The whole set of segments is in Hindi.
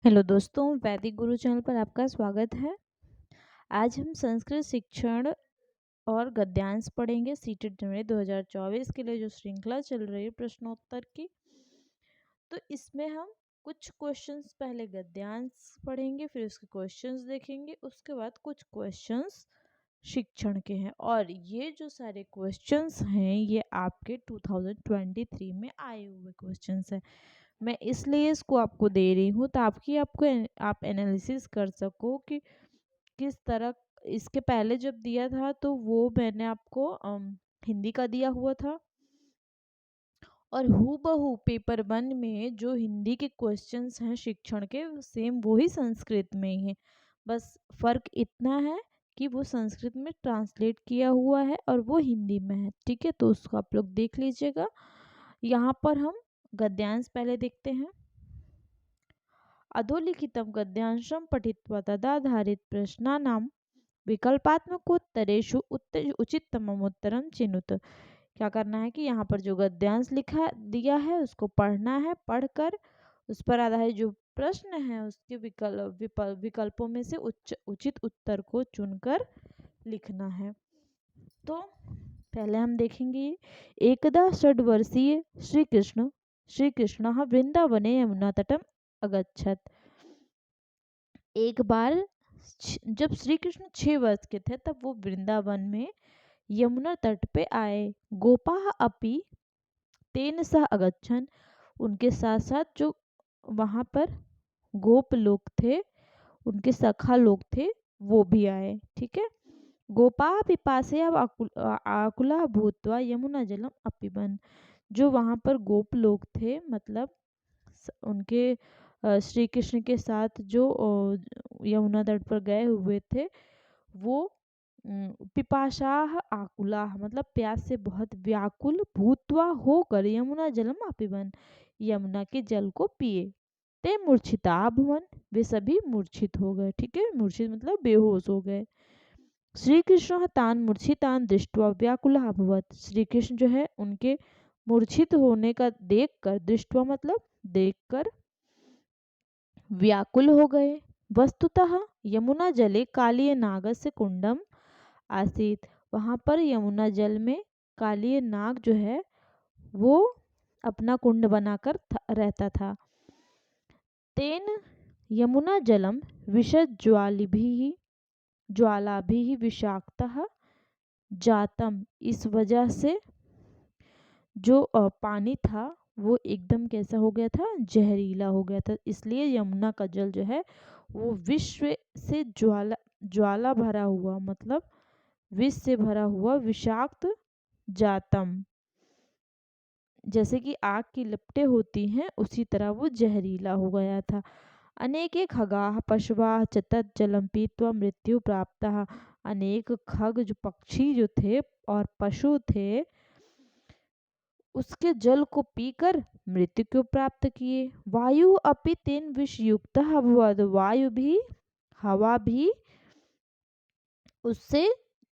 हेलो दोस्तों, वैदिक गुरु चैनल पर आपका स्वागत है। आज हम संस्कृत शिक्षण और गद्यांश पढ़ेंगे। सीटेट जनवरी 2024 के लिए जो श्रृंखला चल रही है प्रश्नोत्तर की, तो इसमें हम कुछ क्वेश्चंस पहले गद्यांश पढ़ेंगे, फिर उसके क्वेश्चंस देखेंगे, उसके बाद कुछ क्वेश्चंस शिक्षण के हैं। और ये जो सारे क्वेश्चंस हैं ये आपके 2023 में आए हुए क्वेश्चंस हैं। मैं इसलिए इसको आपको दे रही हूँ ताकि आप एनालिसिस कर सको कि किस तरह। इसके पहले जब दिया था तो वो मैंने आपको हिंदी का दिया हुआ था, और हूबहू पेपर 1 में जो हिंदी के क्वेश्चंस हैं शिक्षण के, सेम वही संस्कृत में ही है। बस फर्क इतना है कि वो संस्कृत में ट्रांसलेट किया हुआ है और वो हिंदी में है। ठीक है, तो उसको आप लोग देख लीजिएगा। यहाँ पर हम गद्यांश पहले देखते हैं। अधोलिखितं गद्यांशं पठित्वा तदाधारित प्रश्नानां विकल्पात्मकोत्तरेषु उचिततमम् उत्तरं चिनुत। क्या करना है कि यहाँ पर जो गद्यांश लिखा दिया है उसको पढ़ना है, पढ़कर उस पर आधारित जो प्रश्न है उसके विकल्पों में से उचित उत्तर को चुनकर लिखना है। तो पहले हम देखेंगे, एकदा षड्वर्षीय श्री कृष्ण वृंदावने यमुना तटम अगच्छत। एक बार जब श्री कृष्ण 6 वर्ष के थे तब वो वृंदावन में यमुना तट पे आए। गोपाः अपि तेन सह अगच्छन्। उनके साथ साथ जो वहाँ पर गोप लोग थे, उनके सखा लोग थे, वो भी आए। ठीक है। गोपाः पिपासया आकुला भूत्वा यमुना जलम अपिबन्। जो वहाँ पर गोप लोग थे, मतलब उनके श्री कृष्ण के साथ जो यमुना तट पर गए हुए थे, वो पिपाशाह आकुलाह मतलब प्यास से बहुत व्याकुल, भूतवा होकर यमुना जलम अपिबन यमुना के जल को पिए। ते मूर्छिता भुवन, वे सभी मूर्छित हो गए। ठीक है, मूर्छित मतलब बेहोश हो गए। श्री कृष्ण तान मूर्छितान दृष्ट्वा व्याकुलः अभवत्। श्री कृष्ण जो है उनके मूर्छित होने का देखकर, दृष्ट्वा मतलब देखकर, व्याकुल हो गए। वस्तुतः यमुना जले कालीय नागस्य कुंडम आसीत। वहाँ पर यमुना जल में कालीय नाग जो है वो अपना कुंड बनाकर रहता था। तेन यमुना जलम विषद ज्वालाभिः विषाक्तः जातम। इस वजह से जो पानी था वो एकदम कैसा हो गया था, जहरीला हो गया था। इसलिए यमुना का जल जो है वो विश्व से ज्वाला भरा हुआ, मतलब विष से भरा हुआ, विषाक्त जातम, जैसे कि आग की लपटें होती हैं उसी तरह वो जहरीला हो गया था। अनेके खगाः पशवाः च तत् जलं पीत्वा मृत्यु प्राप्ताः। अनेक खग जो पक्षी जो थे और पशु थे उसके जल को पीकर मृत्यु को प्राप्त किए। वायु अपि तेन विषयुक्त अभवत्। वायु भी, हवा भी उससे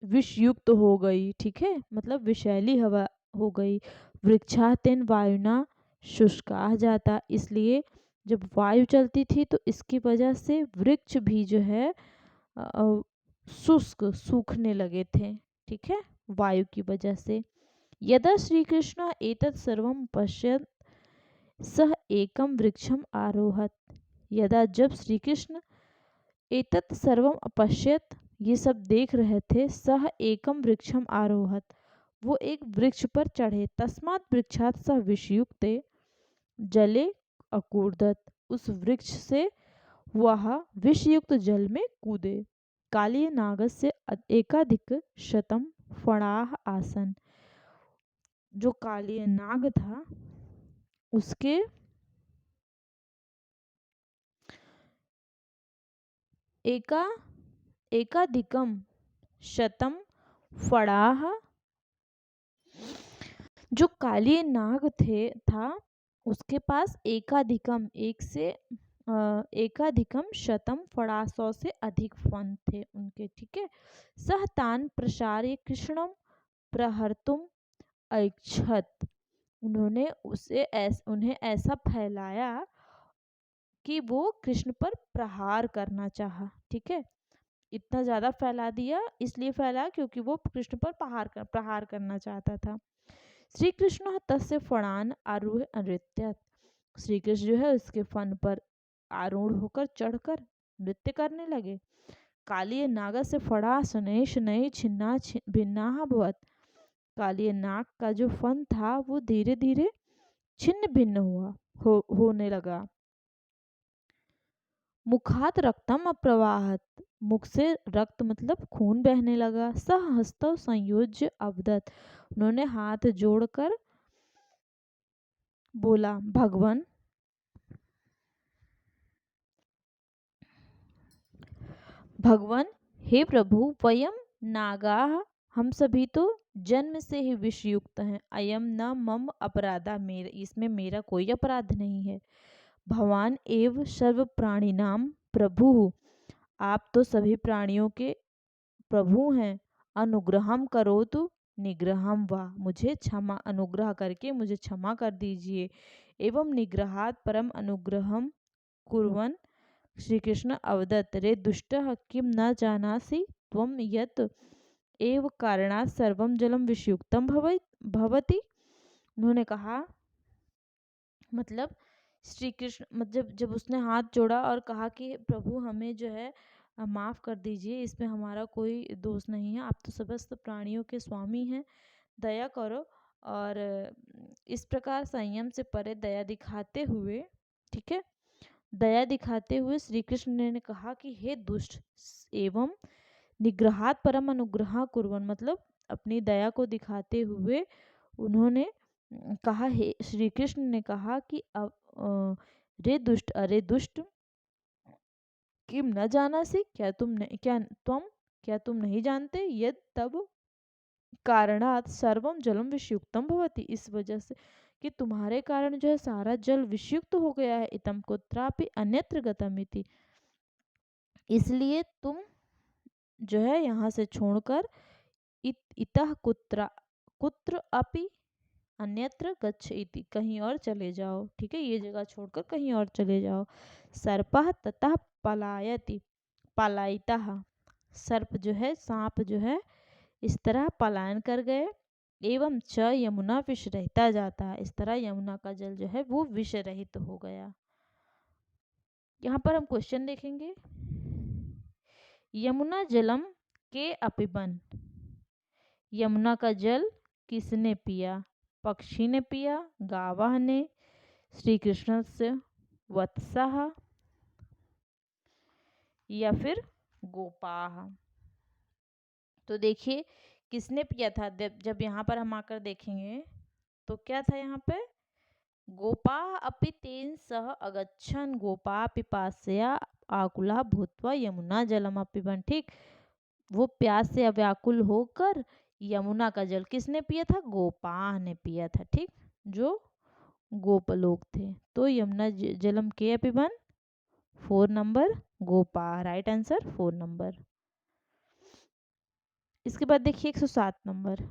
विषयुक्त हो गई। ठीक है, मतलब विषैली हवा हो गई। वृक्षा तेन वायुना शुष्का जाता। इसलिए जब वायु चलती थी तो इसकी वजह से वृक्ष भी जो है शुष्क, सूखने लगे थे। ठीक है, वायु की वजह से। यदा श्री कृष्ण एतत् सर्वं पश्यत् सह एकम वृक्षम आरोहत। यदा जब श्री कृष्ण एतत् सर्वम अपश्यत ये सब देख रहे थे, सह एकम वृक्षम आरोहत वो एक वृक्ष पर चढ़े। तस्मात् वृक्षात् सह विषयुक्ते जले अकूर्दत। उस वृक्ष से वह विषयुक्त जल में कूदे। कालीय नागस्य एकाधिक शतम फणाः आसन। जो कालीय नाग था उसके एकाधिकम शतम फड़ाह। जो कालीय नाग था उसके पास एकाधिकम, एकाधिकम शतम फड़ा, 100 से अधिक फन थे उनके। ठीक है। सह तान प्रसार्य कृष्णम प्रहर्तुम ऐच्छत्। उन्हें ऐसा फैलाया कि वो कृष्ण पर प्रहार करना चाहा। ठीक है, इतना ज़्यादा फैला दिया, इसलिए फैला क्योंकि वो कृष्ण पर प्रहार करना चाहता था। श्री कृष्ण तस्य फणान आरूढ़ नृत्य, श्री कृष्ण जो है उसके फन पर आरूढ़ होकर चढ़कर नृत्य करने लगे। कालीय नाग से फड़ा शनैः शनैः छिन्ना भिन्नाः भवत्, कालीय नाग का जो फन था वो धीरे धीरे छिन्न भिन्न होने लगा। मुखात रक्तम अप्रवाहत, मुख से रक्त मतलब खून बहने लगा। सह हस्तौ संयोज्य अवदत, उन्होंने हाथ जोड़कर बोला, भगवान भगवान हे प्रभु, वयम नागाः, हम सभी तो जन्म से ही विषयुक्त हैं। अयम न मम अपराधा, मेरा इसमें मेरा कोई अपराध नहीं है। भगवान एव सर्व प्राणिनाम प्रभु, आप तो सभी प्राणियों के प्रभु हैं। अनुग्रहम करोतु निग्रहम वा, मुझे क्षमा, अनुग्रह करके मुझे क्षमा कर दीजिए। एवं निग्रहात् परम अनुग्रहम कुर्वन् श्री कृष्ण अवदत्, रे दुष्टः किम न जानासि त्वं यत् एव कारणात् सर्वं जलम विषयुक्तम भवति। उन्होंने कहा, मतलब श्री कृष्ण मतलब जब उसने हाथ जोड़ा और कहा कि प्रभु हमें जो है माफ़ कर दीजिए, इसमें हमारा कोई दोष नहीं है, आप तो समस्त प्राणियों के स्वामी हैं, दया करो। और इस प्रकार संयम से परे दया दिखाते हुए, ठीक है, दया दिखाते हुए श्री कृष्ण ने कहा कि हे दुष्ट, एवं निग्रहात परम अनुग्रह कुर्वन्, मतलब अपनी दया को दिखाते हुए उन्होंने कहा, हे श्री कृष्ण ने कहा कि रे दुष्ट, अरे दुष्ट, किम न जाना सी, क्या तुम नहीं जानते, यद तब कारणात सर्वम जलम विषयुक्तम भवति, इस वजह से कि तुम्हारे कारण जो है सारा जल विषयुक्त हो गया है। इतम कुत्रापि अन्यत्र गतमिति, इसलिए तुम जो है यहाँ से छोड़कर इतः कुत्र अपि अन्यत्र गच्छेति, कहीं और चले जाओ। ठीक है, ये जगह छोड़कर कहीं और चले जाओ। सर्पः ततः पलायति, पलायितः, सर्प जो है, सांप जो है इस तरह पलायन कर गए। एवं च यमुना विष रहता जाता है, इस तरह यमुना का जल जो है वो विष रहित हो गया। यहाँ पर हम क्वेश्चन देखेंगे, यमुना जलम के अपिबन, यमुना का जल किसने पिया? पक्षी ने पिया, गावा ने, श्री कृष्ण से वत्सः, या फिर गोपाह। तो देखिए किसने पिया था, जब यहाँ पर हम आकर देखेंगे तो क्या था यहाँ पे, गोपा अपि तेन सह अगच्छन, गोपा पिपासया आकुला भूत्वा यमुना जलम पिबन। ठीक, वो प्यास से व्याकुल होकर यमुना का जल किसने पिया था? गोपाह ने पिया था। ठीक, जो गोपलोक थे। तो यमुना जलम के पिबन, 4 नंबर गोपाह, राइट आंसर 4 नंबर। इसके बाद देखिए 107 नंबर,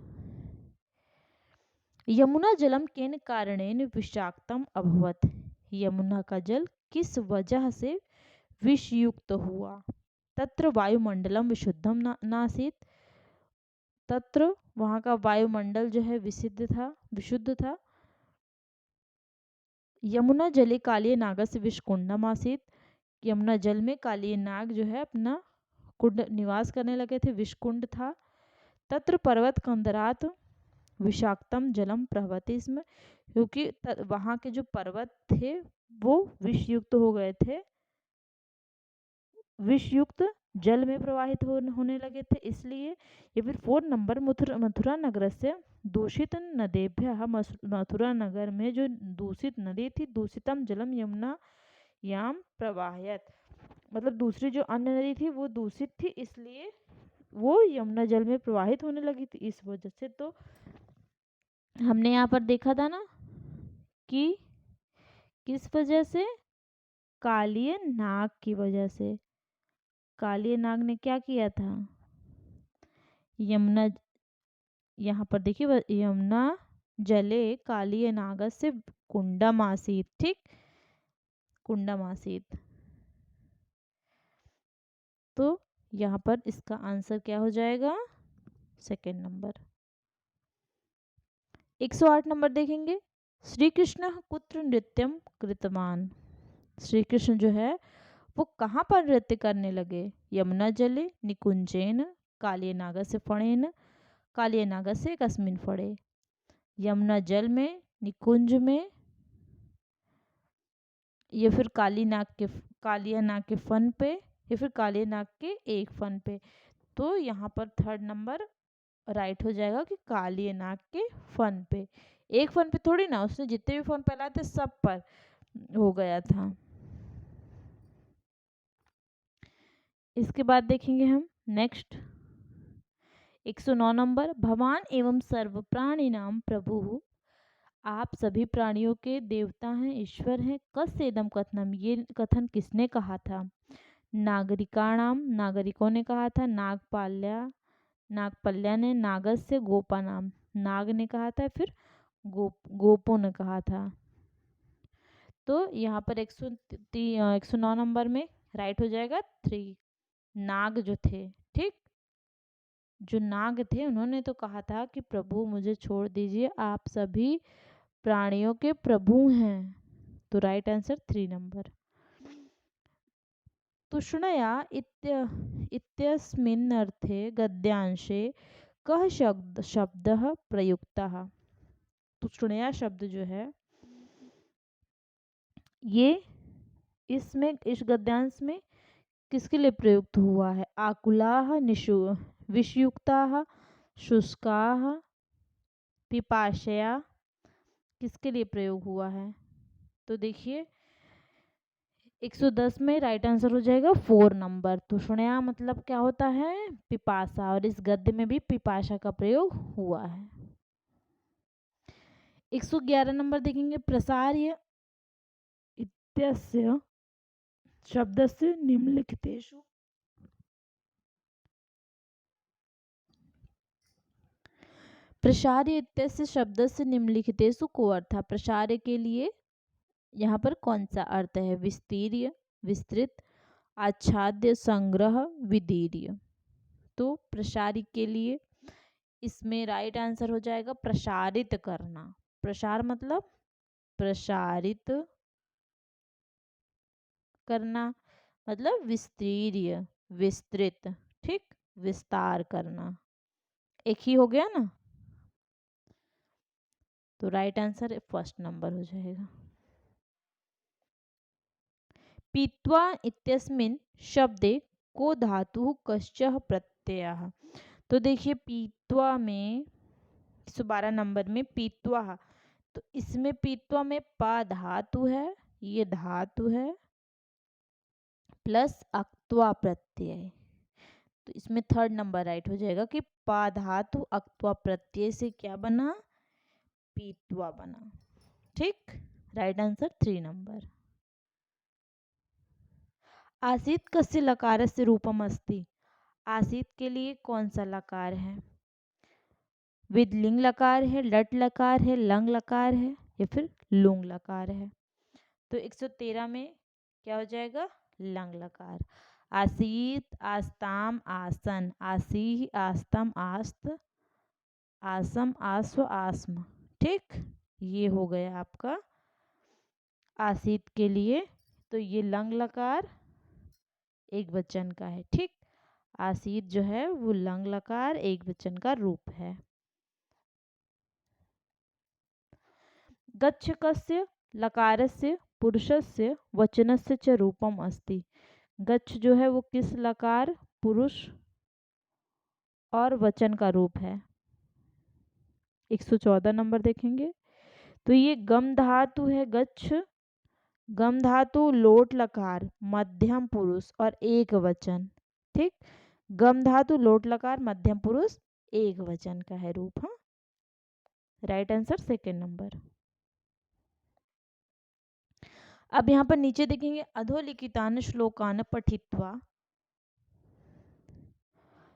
यमुना जलम केन कारणेन विषाक्तम अभवत, यमुना का जल किस वजह से विषयुक्त हुआ? तत्र वायुमंडलम विशुद्धम नासीत, तत्र वहाँ का वायुमंडल जो है विशुद्ध था। यमुना जले कालिय नागस्य विषकुंडम आसीत, यमुना जल में कालिय नाग जो है अपना कुंड निवास करने लगे थे, विषकुंड था। तत्र पर्वत कंदरात विषाक्तम जलम प्रवहति, इसमें क्योंकि वहाँ के जो पर्वत थे वो विषयुक्त हो गए थे, विषयुक्त जल में प्रवाहित होने लगे थे, इसलिए। ये फिर 4 नंबर, मथुरा नगर से दूषित नदेभ्य, मथुरा नगर में जो दूषित नदी थी, दूषितम जलम यमुना याम प्रवाहयत, मतलब दूसरी जो अन्य नदी थी वो दूषित थी, इसलिए वो यमुना जल में प्रवाहित होने लगी थी, इस वजह से। तो हमने यहाँ पर देखा था ना कि किस वजह से, कालिय नाग की वजह से। कालिय नाग ने क्या किया था, यमुना, यहाँ पर देखिए यमुना जले कालिय नाग से कुंडम आसीत। ठीक, कुंडम आसीत। तो यहाँ पर इसका आंसर क्या हो जाएगा? Second number. 108 नंबर देखेंगे। श्री कृष्ण कुत्र नृत्यम कृतवान। श्री कृष्ण जो है वो कहाँ पर नृत्य करने लगे? यमुना जले निकुंजेन कालिय नागस्य फणेन कालिय नागस्य कस्मिन फड़े। यमुना जल में, निकुंज में, या फिर कालिया नाग के फन पे, या फिर कालिया नाग के एक फन पे। तो यहाँ पर थर्ड नंबर राइट हो जाएगा कि कालिया नाग के फन पे। एक फन पे थोड़ी ना, उसने जितने भी फन फैलाए थे सब पर हो गया था। इसके बाद देखेंगे हम नेक्स्ट 109 नंबर। भगवान एवं सर्व प्राणी नाम प्रभु। आप सभी प्राणियों के देवता हैं, ईश्वर हैं। कस्येदम कथनम, ये कथन किसने कहा था? नागरिकाणाम, नागरिकों ने कहा था। नागपल्या ने, नागस्य गोपा नाम, नाग ने कहा था, फिर गोपों ने कहा था। तो यहाँ पर 109 नंबर में राइट हो जाएगा 3। नाग जो थे, ठीक, जो नाग थे उन्होंने तो कहा था कि प्रभु मुझे छोड़ दीजिए, आप सभी प्राणियों के प्रभु हैं। तो राइट आंसर 3 नंबर। तुष्णया इत्यस्मिन् अर्थे गद्यांशे कः शब्दः प्रयुक्तः। तुष्णया शब्द जो है ये इसमें, इस गद्यांश में किसके लिए प्रयुक्त हुआ है? आकुलाः विषयुक्ताः, शुष्काः, पिपाशया, किसके लिए प्रयोग हुआ है? तो देखिए 110 में राइट आंसर हो जाएगा 4 नंबर। तुष्णया मतलब क्या होता है? पिपासा, और इस गद्य में भी पिपाशा का प्रयोग हुआ है। 111 नंबर देखेंगे। प्रसार्य इत्यस्य शब्दस्य निम्नलिखितेषु। प्रसार्य इत्यस्य शब्दस्य निम्नलिखितेषु को अर्थ। प्रसार्य के लिए यहाँ पर कौन सा अर्थ है? विस्तीर्य, विस्तृत, आच्छाद्य, संग्रह, विदीर्य। तो प्रसारित के लिए इसमें राइट आंसर हो जाएगा प्रसारित करना। प्रसार मतलब प्रसारित करना, मतलब विस्तीर्य, विस्तृत, ठीक, विस्तार करना। एक ही हो गया ना। तो राइट आंसर फर्स्ट नंबर हो जाएगा। पीत्वा इत्यस्मिन् शब्दे को धातु कश्चः प्रत्ययः। तो देखिए पीत्वा में 112 नंबर में पीत्वा, तो इसमें पीत्वा में पा धातु है, ये धातु है, प्लस अक्त्वा प्रत्यय। तो इसमें थर्ड नंबर राइट हो जाएगा कि पा धातु अक्त्वा प्रत्यय से क्या बना? पीत्वा बना। ठीक, राइट आंसर 3 नंबर। आसीत कस्य लकारस्य रूपम अस्ति। आसीत के लिए कौन सा लकार है? विदलिंग लकार है, लट लकार है, लंग लकार है, या फिर लुंग लकार है? तो 113 में क्या हो जाएगा? लंग लकार। आसीत, आस्ताम, आसन, आसी, आस्तम, आस्त, आसम, आस्व, आस्म। ठीक, ये हो गया आपका आसीत के लिए। तो ये लंग लकार एक वचन का है। ठीक, आसीत जो है वो लंग लकार एक वचन का रूप है। गच्छकस्य लकारस्य पुरुषस्य वचनस्य च रूपम अस्ति। गच्छ जो है वो किस लकार, पुरुष और वचन का रूप है? 114 नंबर देखेंगे। तो ये गम धातु है गच्छ, गम धातु लोट लकार मध्यम पुरुष और एक वचन। ठीक, गम धातु लोट लकार मध्यम पुरुष एक वचन का है रूप। हाँ, राइट आंसर सेकेंड नंबर। अब यहाँ पर नीचे देखेंगे अधोलिखितान श्लोकान पठित्वा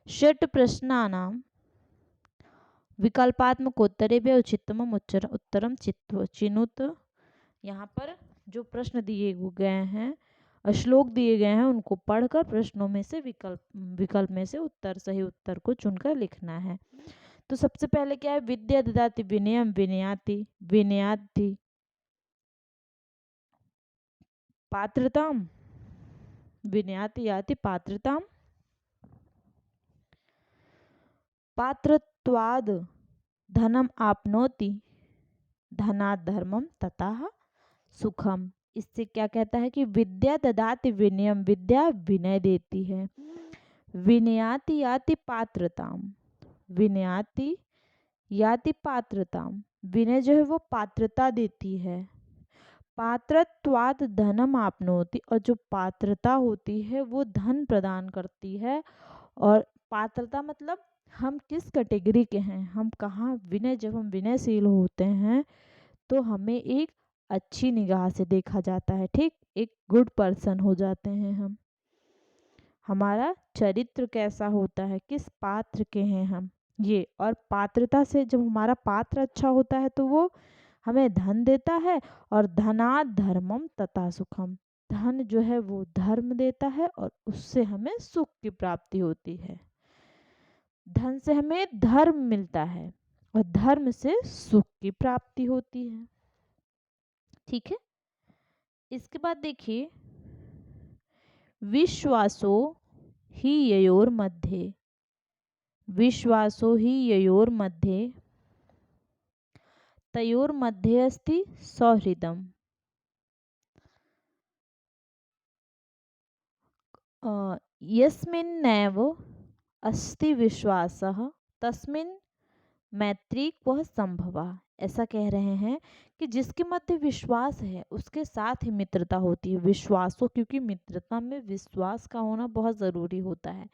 षट् प्रश्नानां विकल्पात्मकोत्तरेभ्यः उचिततमं उत्तरं चिनुत। यहाँ पर जो प्रश्न दिए गए हैं, श्लोक दिए गए हैं, उनको पढ़कर प्रश्नों में से विकल्प में से सही उत्तर को चुनकर लिखना है। तो सबसे पहले क्या है, विद्या ददाति विनयम विनयाति विनयाति पात्रताम विनयाति याति पात्रताम पात्रत्वाद धनम आपनोति धनात् धर्मम ततः सुखम। इससे क्या कहता है कि विद्या ददाति विनयम, विद्या विनय देती है, विनयाति याति पात्रताम, विनयाति याति पात्रताम, विनय जो है वो पात्रता देती है, पात्रत्वाद धनम आपनोति, और जो पात्रता होती है वो धन प्रदान करती है। और पात्रता मतलब हम किस कैटेगरी के हैं, हम कहाँ, विनय, जब हम विनयशील होते हैं तो हमें एक अच्छी निगाह से देखा जाता है, ठीक, एक गुड पर्सन हो जाते हैं हम। हमारा चरित्र कैसा होता है, किस पात्र के हैं हम, ये। और पात्रता से जब हमारा पात्र अच्छा होता है तो वो हमें धन देता है, और धनात् धर्मम तथा सुखम, धन जो है वो धर्म देता है और उससे हमें सुख की प्राप्ति होती है। धन से हमें धर्म मिलता है और धर्म से सुख की प्राप्ति होती है, ठीक है। इसके बाद देखिए, विश्वासो ही ययोर मध्ये, विश्वासो ही ययोर मध्ये तयोर मध्ये अस्ति सौहृदम, यस्मिन्नैव अस्ति विश्वासः तस्मिन् मैत्री क्व संभवा। ऐसा कह रहे हैं कि जिसके मध्य विश्वास है उसके साथ ही मित्रता होती है। विश्वासो, क्योंकि मित्रता में विश्वास का होना बहुत ज़रूरी होता है।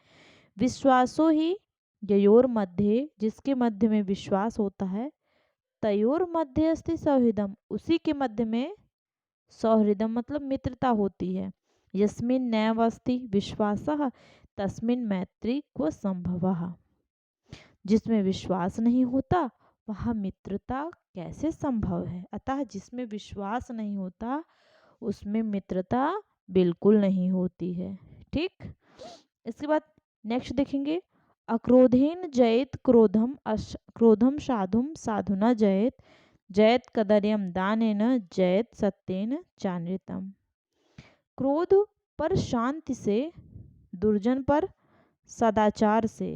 विश्वासो ही ययोर मध्य, जिसके मध्य में विश्वास होता है, तयोर मध्य अस्ति सौहृदम, उसी के मध्य में सौहृदम मतलब मित्रता होती है। यस्मिन् नैव अस्ति विश्वासः तस्मिन् मैत्री क्व संभवः, जिसमें विश्वास नहीं होता वह मित्रता कैसे संभव है। अतः जिसमें विश्वास नहीं होता उसमें मित्रता बिल्कुल नहीं होती है, ठीक। इसके बाद नेक्स्ट देखेंगे, अक्रोधेन जयेत क्रोधम क्रोधम साधुम साधुना जयेत जयत कदर्यम दानेन जयत सत्येन चानृतम। क्रोध पर शांति से, दुर्जन पर सदाचार से।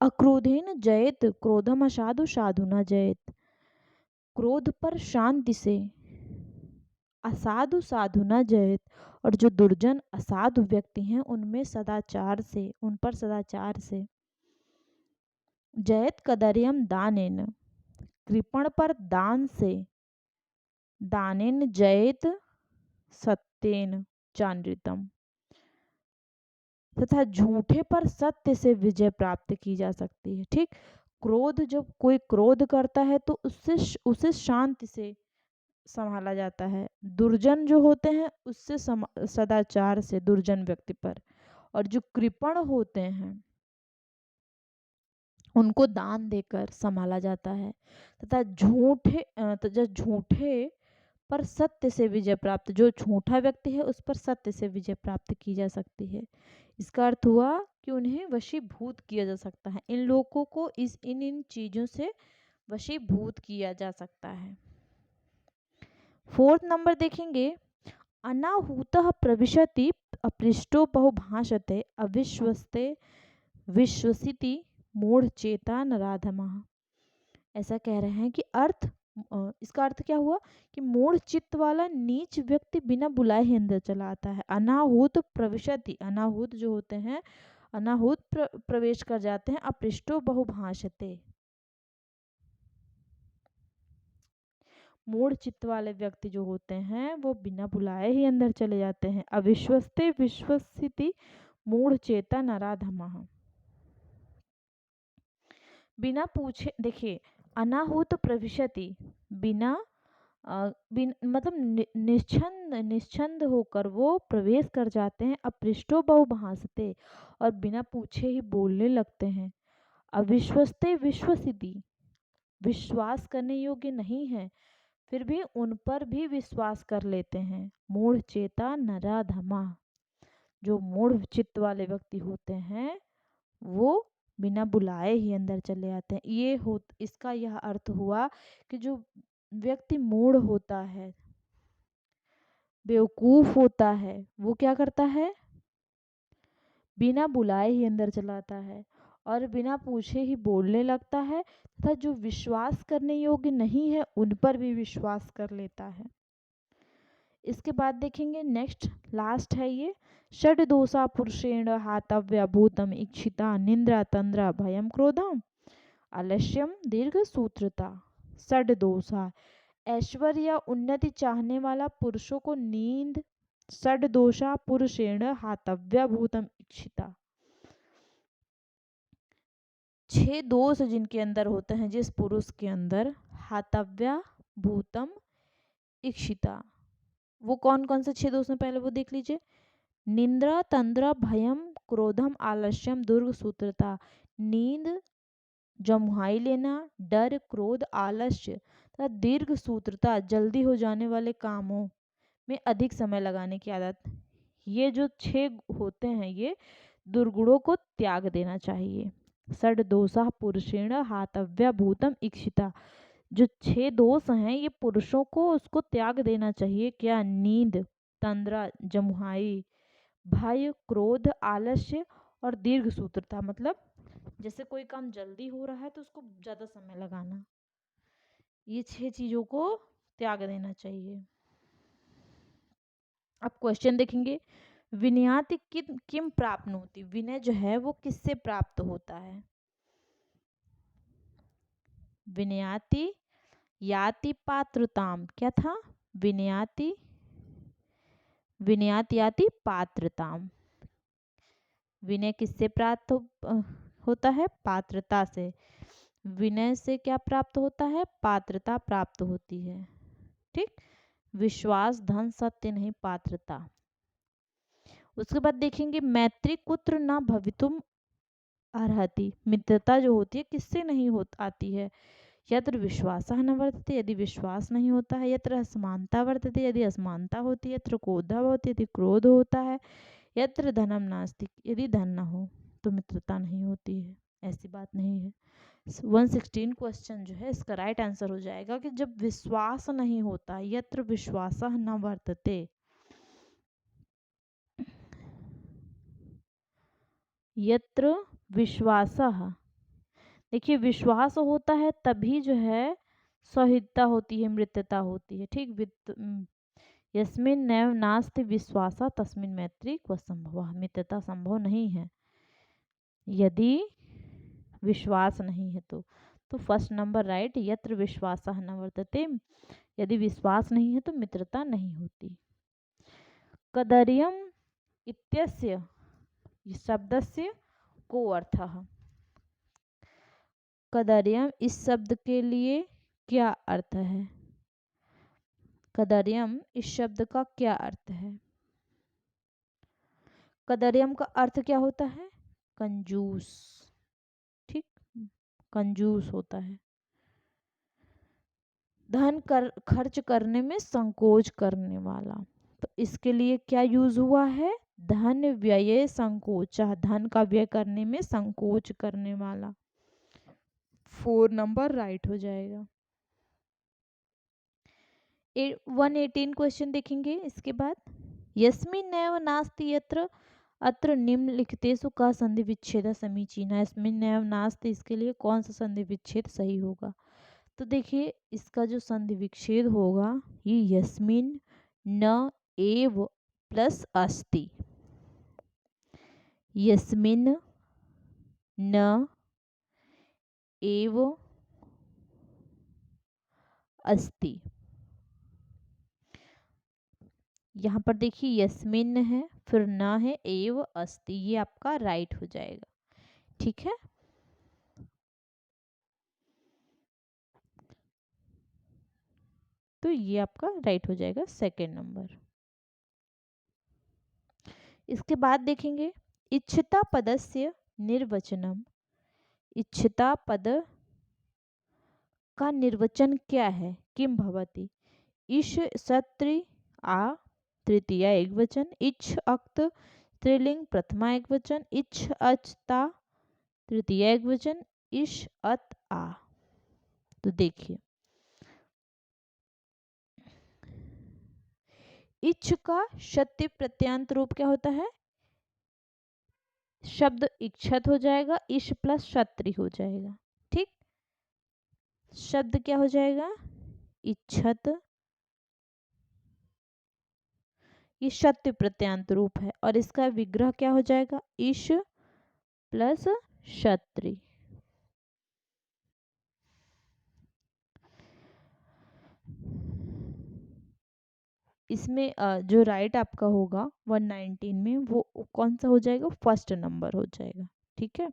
अक्रोधेन जयेत क्रोधम असाधु साधुना जयेत, क्रोध पर शांति से, असाधु साधुना जयेत, और जो दुर्जन असाधु व्यक्ति हैं उनमें सदाचार से, उन पर सदाचार से। जयत कदर्यम दानेन, कृपण पर दान से, दानेन जयेत सत्येन चानृतम, तथा झूठे पर सत्य से विजय प्राप्त की जा सकती है, ठीक। क्रोध, जब कोई क्रोध करता है तो उसे शांति से संभाला जाता है। दुर्जन जो होते हैं उससे सदाचार से, दुर्जन व्यक्ति पर, और जो कृपण होते हैं उनको दान देकर संभाला जाता है। तथा झूठे पर सत्य से विजय प्राप्त, जो झूठा व्यक्ति है उस पर सत्य से विजय प्राप्त की जा सकती है। इसका अर्थ हुआ कि उन्हें वशीभूत किया जा सकता है, इन लोगों को इन चीजों से वशीभूत किया जा सकता है। 4th नंबर देखेंगे, अनाहूतः प्रविशति अपृष्टो बहुभाषते अविश्वस्ते विश्वसिति मूढ़ चेता नराधमः। ऐसा कह रहे हैं कि इसका अर्थ क्या हुआ कि मूढ़ चित्त वाला नीच व्यक्ति बिना बुलाए ही अंदर चला आता है। अनाहूत प्रविशति, अनाहूत जो होते हैं, अनाहूत प्रवेश कर जाते हैं। अपृष्टो बहुभाषते, मूढ़ चित्त वाले व्यक्ति जो होते हैं वो बिना बुलाए ही अंदर चले जाते हैं। अविश्वस्ते विश्वसिति मूढ़ चेता नराधमः, बिना पूछे, देखिए अनाहूत प्रविशति, बिना मतलब निश्चंद होकर वो प्रवेश कर जाते हैं। अपृष्टो बहुभाषते, और बिना पूछे ही बोलने लगते हैं। अविश्वस्ते विश्वसिति, विश्वास करने योग्य नहीं है, फिर भी उन पर भी विश्वास कर लेते हैं। मूढ़ चेता नराधमा, जो मूढ़ चित्त वाले व्यक्ति होते हैं वो बिना बुलाए ही अंदर चले आते हैं। इसका यह अर्थ हुआ कि जो व्यक्ति मूढ़ होता है, बेवकूफ होता है, वो क्या करता है, बिना बुलाए ही अंदर चला आता है और बिना पूछे ही बोलने लगता है, तथा जो विश्वास करने योग्य नहीं है उन पर भी विश्वास कर लेता है। इसके बाद देखेंगे नेक्स्ट लास्ट है ये, षड दोषा पुरुषेण हातव्य भूतम इच्छिता निंद्रा तंद्रा भयम क्रोधम आलस्यम दीर्घ सूत्रता। षड दोषा, ऐश्वर्य उन्नति चाहने वाला पुरुषों को नींद, षड दोषा पुरुषेण हातव्य भूतम इच्छिता, 6 दोष जिनके अंदर होते हैं, जिस पुरुष के अंदर, हातव्य भूतम इक्षिता, वो कौन कौन से 6 दोष हैं पहले वो देख लीजिए। निंद्रा तंद्रा भयम क्रोधम आलस्यम दुर्ग सूत्रता, नींद, जमुहाई लेना, डर, क्रोध, आलस्य तथा दीर्घ सूत्रता, जल्दी हो जाने वाले कामों में अधिक समय लगाने की आदत। ये जो 6 होते हैं ये दुर्गुणों को त्याग देना चाहिए। षड दोषा पुरुषेण हातव्य भूतम इक्षिता, जो 6 दोष हैं ये पुरुषों को उसको त्याग देना चाहिए। क्या? नींद, तंद्रा, जमुहाई, भय, क्रोध, आलस्य और दीर्घ सूत्रता, मतलब जैसे कोई काम जल्दी हो रहा है तो उसको ज्यादा समय लगाना, ये 6 चीजों को त्याग देना चाहिए। अब क्वेश्चन देखेंगे, विनयाति किम प्राप्नोति, विनय जो है वो किससे प्राप्त होता है। विनयाति याति पात्रताम, क्या था, विनयाति याति पात्रताम, विनय किससे प्राप्त होता है, पात्रता से। विनय से क्या प्राप्त होता है, पात्रता प्राप्त होती है। ठीक, विश्वास, धन, सत्य नहीं, पात्रता। उसके बाद देखेंगे, मैत्री कुत्र न भवितुम अर्हति, मित्रता जो होती है किससे नहीं आती है, यत्र विश्वासः न वर्तते, यदि विश्वास नहीं होता है, यत्र असमानता वर्तते, यदि असमानता होती है, यत्र क्रोधः भवति, यदि क्रोध होता है, यत्र धनम नास्ति, यदि धन न हो तो मित्रता नहीं होती है। ऐसी बात नहीं है। 116 क्वेश्चन जो है इसका राइट आंसर हो जाएगा कि जब विश्वास नहीं होता, यत्र विश्वासः न वर्तते, यत्र विश्वासः, देखिए विश्वास होता है तभी जो है सौहिता होती है, मृत्यता होती है। ठीक, यस्मिन नैव नास्ति विश्वासा तस्मिन मैत्री क्व संभव, मित्रता संभव नहीं है यदि विश्वास नहीं है तो फर्स्ट नंबर राइट, यत्र विश्वासः न वर्तते, यदि विश्वास नहीं है तो मित्रता नहीं होती। कदर्यम इत्यस्य शब्दस्य को अर्थः, कदर्यम इस शब्द के लिए क्या अर्थ है, कदर्यम इस शब्द का क्या अर्थ है। कदर्यम का अर्थ क्या होता है, कंजूस। ठीक, कंजूस होता है, धन खर्च करने में संकोच करने वाला। तो इसके लिए क्या यूज हुआ है, धन व्यय संकोच, धन का व्यय करने में संकोच करने वाला। 4 नंबर राइट हो जाएगा। 118 क्वेश्चन देखेंगे इसके बाद, यस्मिन् नैव नास्ति यत्र अत्र निम्नलिखितेषु का संधि विच्छेद समीचीन, यस्मिन् नैव नास्ति, इसके लिए कौन सा संधि विच्छेद सही होगा। तो देखिए इसका जो संधि विच्छेद होगा ये यस्मिन् न एव प्लस अस्ति, यस्मिन् न एव अस्ति। यहाँ पर देखिए यस्मिन है, फिर न है, एव अस्ति, ये आपका राइट हो जाएगा। ठीक है, तो ये आपका राइट हो जाएगा सेकेंड नंबर। इसके बाद देखेंगे, इच्छिता पदस्य निर्वचनम, इच्छिता पद का निर्वचन क्या है, किम भवति, इश सत्री आ तृतीया एकवचन, इच्छ अक्त स्त्रीलिंग प्रथमा एकवचन, इच्छ अचता तृतीया एकवचन, इश अत आ। तो देखिए इच्छ का शक्ति प्रत्यांत रूप क्या होता है? शब्द इच्छत हो जाएगा, इश प्लस शत्री हो जाएगा। ठीक, शब्द क्या हो जाएगा? इच्छत। ये शक्ति प्रत्यांत रूप है और इसका विग्रह क्या हो जाएगा? इश प्लस शत्री। इसमें जो राइट आपका होगा 119 में वो कौन सा हो जाएगा? फर्स्ट नंबर हो जाएगा। ठीक है,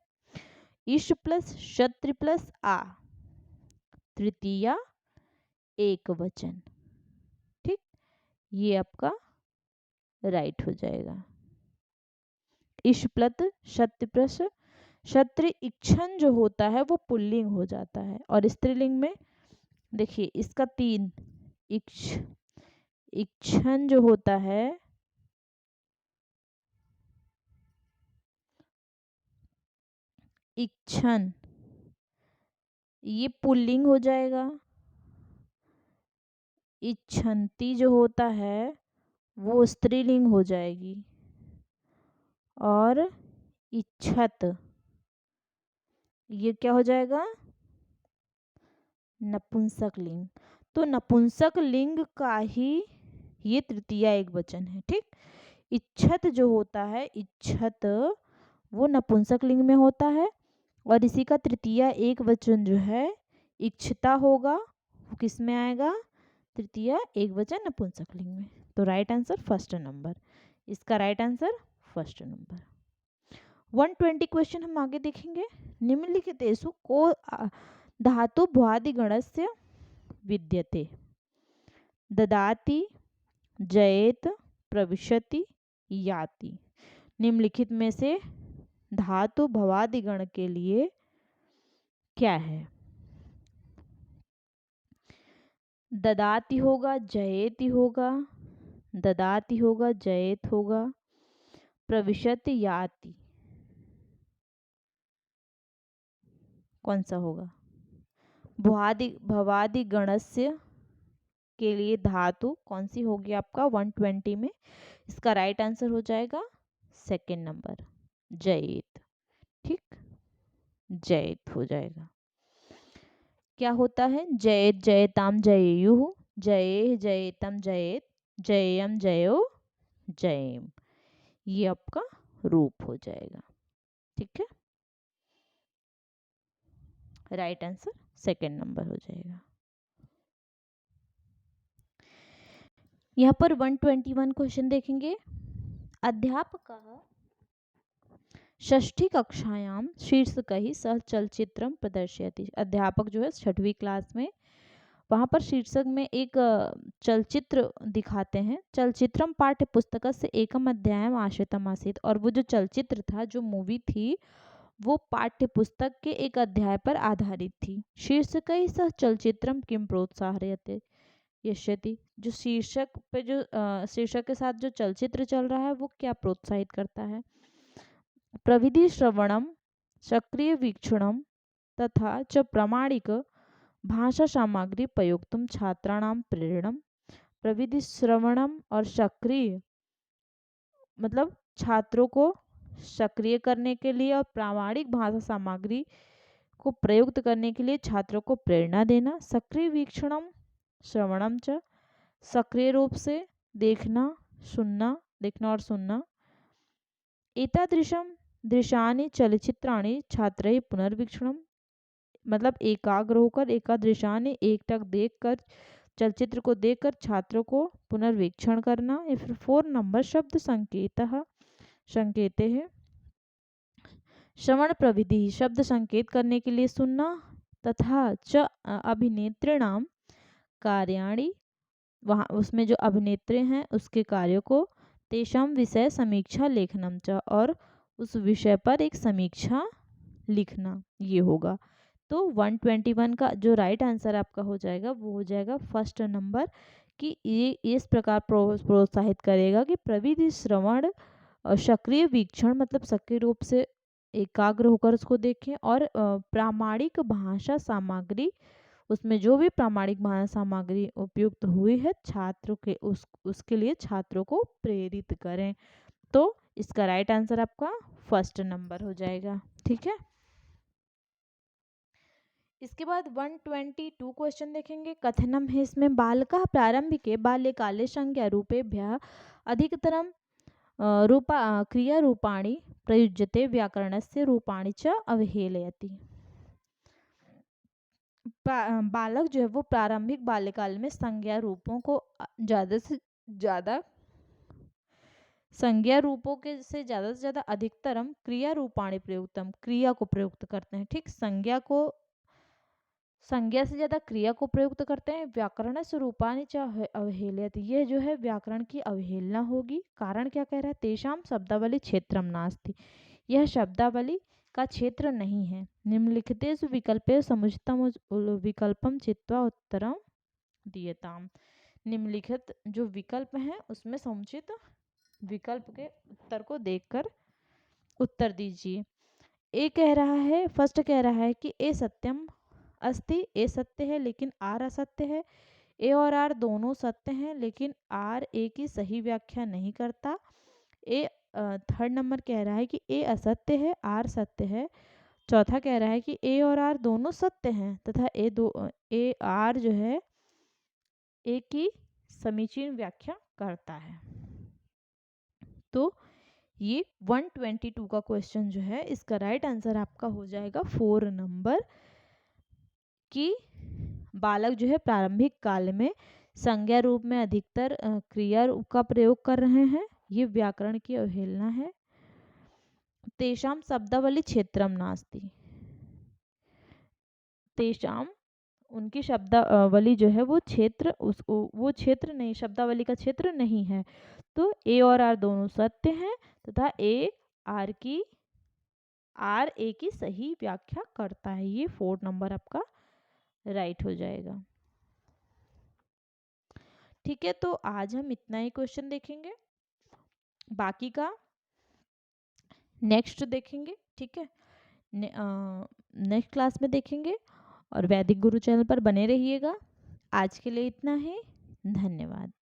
इश प्लस शत्री प्लस आ तृतीया एक वचन। ठीक, ये आपका राइट हो जाएगा। इश प्लस शत्री प्लस शत्री इच्छन जो होता है वो पुल्लिंग हो जाता है और स्त्रीलिंग में देखिए इसका 3 इच्छन जो होता है इच्छन ये पुल्लिंग हो जाएगा। इच्छन्ति जो होता है वो स्त्रीलिंग हो जाएगी और इच्छत ये क्या हो जाएगा? नपुंसक लिंग। तो नपुंसक लिंग का ही ये तृतीया एक वचन है। ठीक, इच्छत जो होता है इच्छत वो नपुंसक लिंग में होता है और इसी का तृतीया एक वचन जो है इच्छता होगा वो किस में आएगा? तृतीया एक वचन नपुंसक लिंग में। तो राइट आंसर फर्स्ट नंबर, इसका right answer first number. 120 question हम आगे देखेंगे। निम्नलिखितेषु को धातु भ्वादिगणस्य विद्यते? ददाति, जयेत, प्रविशति, याति। निम्नलिखित में से धातु भवादिगण के लिए क्या है? ददाति होगा, जयेति होगा, ददाति होगा, जयेत होगा, प्रविशति, याति। कौन सा होगा? भवादि गणस्य के लिए धातु कौन सी होगी आपका 120 में? इसका राइट आंसर हो जाएगा सेकंड नंबर जयेत। ठीक, जयेत हो जाएगा। क्या होता है? जयेत जयताम जयेयुः, जये जयेतम जयेत, जयेयम जयो जयेम। ये आपका रूप हो जाएगा। ठीक है, राइट आंसर सेकंड नंबर हो जाएगा। यहाँ पर 121 क्वेश्चन देखेंगे। अध्यापक षष्ठी कक्षायाम शीर्षकैः सह चलचित्रम प्रदर्शयति। अध्यापक जो है 6वीं क्लास में वहाँ पर शीर्षक में एक चलचित्र दिखाते हैं। चलचित्रम पाठ्य पुस्तकस्य एकम अध्यायम आश्रितम आसीत्। और वो जो चलचित्र था, जो मूवी थी, वो पाठ्य पुस्तक के एक अध्याय पर आधारित थी। शीर्षकैः सह चलचित्रम किम प्रोत्साहयते यश्यति। जो शीर्षक पे जो शीर्षक के साथ जो चलचित्र चल रहा है वो क्या प्रोत्साहित करता है? प्रविधि श्रवणम, सक्रिय वीक्षणम तथा च प्रामाणिक भाषा सामग्री प्रयोक्तुम छात्राणाम प्रेरणम। प्रविधि श्रवणम और सक्रिय मतलब छात्रों को सक्रिय करने के लिए और प्रामाणिक भाषा सामग्री को प्रयुक्त करने के लिए छात्रों को प्रेरणा देना। सक्रिय वीक्षणम श्रवणम च सक्रिय रूप से देखना, सुनना, देखना और सुनना। एतादृशम दृश्यानि चलचित्राणि छात्रैः पुनर्वीक्षणम मतलब एकाग्र होकर एकादृशानि एकटक देखकर चलचित्र को देखकर छात्रों को पुनर्वीक्षण करना। या फिर 4 नंबर शब्द संकेतः संकेते है। श्रवण प्रविधि शब्द संकेत करने के लिए सुनना तथा च अभिनेत्रीणाम कार्याणि वहाँ उसमें जो अभिनेत्री हैं उसके कार्यों को तेषाम विषय समीक्षा लेखनम च और उस विषय पर एक समीक्षा लिखना, ये होगा। तो 121 का जो राइट आंसर आपका हो जाएगा वो हो जाएगा फर्स्ट नंबर कि ये इस प्रकार प्रोत्साहित करेगा कि प्रविधि श्रवण और सक्रिय वीक्षण मतलब सक्रिय रूप से एकाग्र होकर उसको देखें, और प्रामाणिक भाषा सामग्री, उसमें जो भी प्रामाणिक भाषा सामग्री उपयुक्त हुई है छात्र के उसके लिए छात्रों को प्रेरित करें। तो इसका राइट आंसर आपका फर्स्ट नंबर हो जाएगा। ठीक है, इसके बाद 122 क्वेश्चन देखेंगे। कथनम है इसमें, बालकः प्रारंभिके बाल्यकाले संज्ञा रूपेभ्यः अधिकतरं क्रियारूपाणि प्रयुज्यते व्याकरणस्य रूपाणि च अवहेलयति। बालक जो है वो प्रारंभिक बाल्यकाल में संज्ञा रूपों को ज़्यादा से ज़्यादा से ज़्यादा अधिकतरम क्रिया रूपाणि प्रयुक्तम, क्रिया को प्रयुक्त करते हैं। ठीक, संज्ञा से ज्यादा क्रिया को प्रयुक्त करते हैं। व्याकरण स्वरूपानि च अवहेलयत, ये जो है व्याकरण की अवहेलना होगी। कारण क्या कह रहा है, तेषाम शब्दावली क्षेत्रम नास्ति, यह शब्दावली का क्षेत्र नहीं है। निम्नलिखितेषु विकल्पेषु समुचितम विकल्पम चित्वा उत्तरम दीयताम, निम्नलिखित जो विकल्प हैं उसमें समुचित विकल्प के उत्तर को देखकर उत्तर दीजिए। ए कह रहा है, फर्स्ट कह रहा है कि ए सत्यम अस्ति, ए सत्य है लेकिन आर असत्य है। ए और आर दोनों सत्य हैं लेकिन आर ए की सही व्याख्या नहीं करता। ए थर्ड नंबर कह रहा है कि ए असत्य है, आर सत्य है। चौथा कह रहा है कि ए और आर दोनों सत्य हैं तथा ए आर जो है ए की समीचीन व्याख्या करता है। तो ये 122 का क्वेश्चन जो है इसका राइट आंसर आपका हो जाएगा 4 नंबर, कि बालक जो है प्रारंभिक काल में संज्ञा रूप में अधिकतर क्रिया का प्रयोग कर रहे हैं, ये व्याकरण की अवहेलना है। तेषाम शब्दावली क्षेत्रम नास्ति, तेषाम उनकी शब्दावली जो है वो क्षेत्र वो क्षेत्र नहीं, शब्दावली का क्षेत्र नहीं है। तो ए और आर दोनों सत्य हैं तथा आर ए की सही व्याख्या करता है। ये 4 नंबर आपका राइट हो जाएगा। ठीक है, तो आज हम इतना ही क्वेश्चन देखेंगे, बाकी का नेक्स्ट देखेंगे। ठीक है, नेक्स्ट क्लास में देखेंगे, और वैदिक गुरु चैनल पर बने रहिएगा। आज के लिए इतना ही, धन्यवाद।